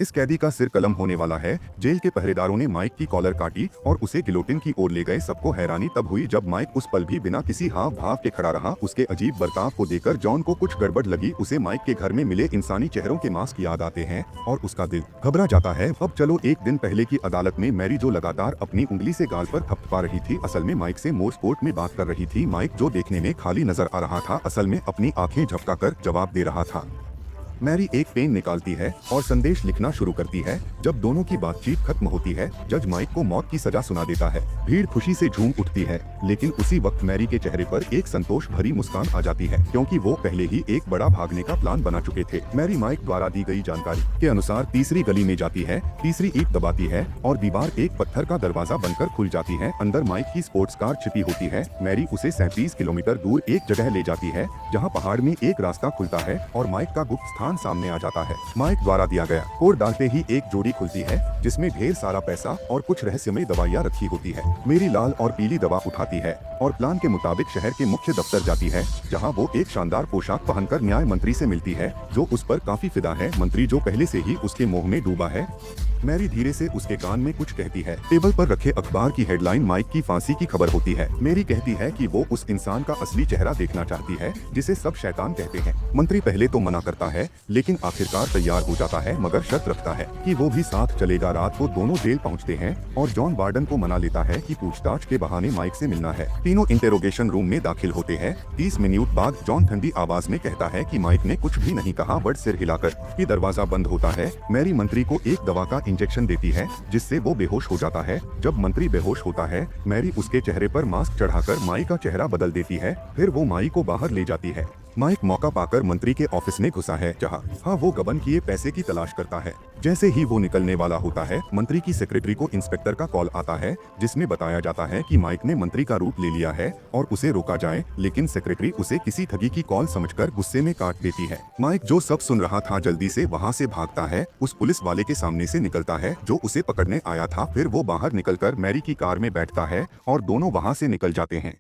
इस कैदी का सिर कलम होने वाला है। जेल के पहरेदारों ने माइक की कॉलर काटी और उसे गिलोटिन की ओर ले गए। सबको हैरानी तब हुई जब माइक उस पल भी बिना किसी हाव भाव के खड़ा रहा। उसके अजीब बर्ताव को देखकर जॉन को कुछ गड़बड़ लगी। उसे माइक के घर में मिले इंसानी चेहरों के मास्क याद आते हैं और उसका दिल घबरा जाता है। अब चलो एक दिन पहले की अदालत में मैरी जो लगातार अपनी उंगली से गाल पर थपथपा रही थी, असल में माइक से मोर्स कोड में बात कर रही थी। माइक जो देखने में खाली नजर आ रहा था, असल में अपनी आंखें झपकाकर जवाब दे रहा था। मैरी एक पेन निकालती है और संदेश लिखना शुरू करती है। जब दोनों की बातचीत खत्म होती है, जज माइक को मौत की सजा सुना देता है। भीड़ खुशी से झूम उठती है, लेकिन उसी वक्त मैरी के चेहरे पर एक संतोष भरी मुस्कान आ जाती है, क्योंकि वो पहले ही एक बड़ा भागने का प्लान बना चुके थे। मैरी माइक द्वारा दी गई जानकारी के अनुसार तीसरी गली में जाती है, तीसरी ईंट दबाती है और दीवार एक पत्थर का दरवाजा बनकर खुल जाती है। अंदर माइक की स्पोर्ट्स कार छिपी होती है। मैरी उसे 37 किलोमीटर दूर एक जगह ले जाती है, जहाँ पहाड़ में एक रास्ता खुलता है और माइक का गुप्त स्थान सामने आ जाता है। माइक द्वारा दिया गया कोड डालते ही एक जोड़ी खुलती है, जिसमें ढेर सारा पैसा और कुछ रहस्यमय दवाइयाँ रखी होती है। मेरी लाल और पीली दवा उठाती है और प्लान के मुताबिक शहर के मुख्य दफ्तर जाती है, जहां वो एक शानदार पोशाक पहनकर न्याय मंत्री से मिलती है, जो उस पर काफी फिदा है। मंत्री जो पहले से ही उसके मोह में डूबा है। मैरी धीरे से उसके कान में कुछ कहती है। टेबल पर रखे अखबार की हेडलाइन माइक की फांसी की खबर होती है। मेरी कहती है कि वो उस इंसान का असली चेहरा देखना चाहती है, जिसे सब शैतान कहते हैं। मंत्री पहले तो मना करता है, लेकिन आखिरकार तैयार हो जाता है, मगर शर्त रखता है कि वो भी साथ चलेगा। रात को दोनों जेल पहुंचते हैं और जॉन वार्डन को मना लेता है कि पूछताछ के बहाने माइक से मिलना है। तीनों इंटेरोगेशन रूम में दाखिल होते हैं। 30 मिनट बाद जॉन ठंडी आवाज में कहता है कि माइक ने कुछ भी नहीं कहा, बट सिर हिलाकर कि दरवाजा बंद होता है। मैरी मंत्री को एक दवा का इंजेक्शन देती है, जिससे वो बेहोश हो जाता है। जब मंत्री बेहोश होता है, मैरी उसके चेहरे पर मास्क चढ़ाकर माइक का चेहरा बदल देती है। फिर वो माइक को बाहर ले जाती है। माइक मौका पाकर मंत्री के ऑफिस में घुसा है, जहाँ वो गबन किए पैसे की तलाश करता है। जैसे ही वो निकलने वाला होता है, मंत्री की सेक्रेटरी को इंस्पेक्टर का कॉल आता है, जिसमें बताया जाता है कि माइक ने मंत्री का रूप ले लिया है और उसे रोका जाए, लेकिन सेक्रेटरी उसे किसी ठगी की कॉल समझकर गुस्से में काट देती है। माइक जो सब सुन रहा था, जल्दी से वहाँ से भागता है, उस पुलिस वाले के सामने से निकलता है जो उसे पकड़ने आया था। फिर वो बाहर निकलकर मैरी की कार में बैठता है और दोनों वहाँ से निकल जाते हैं।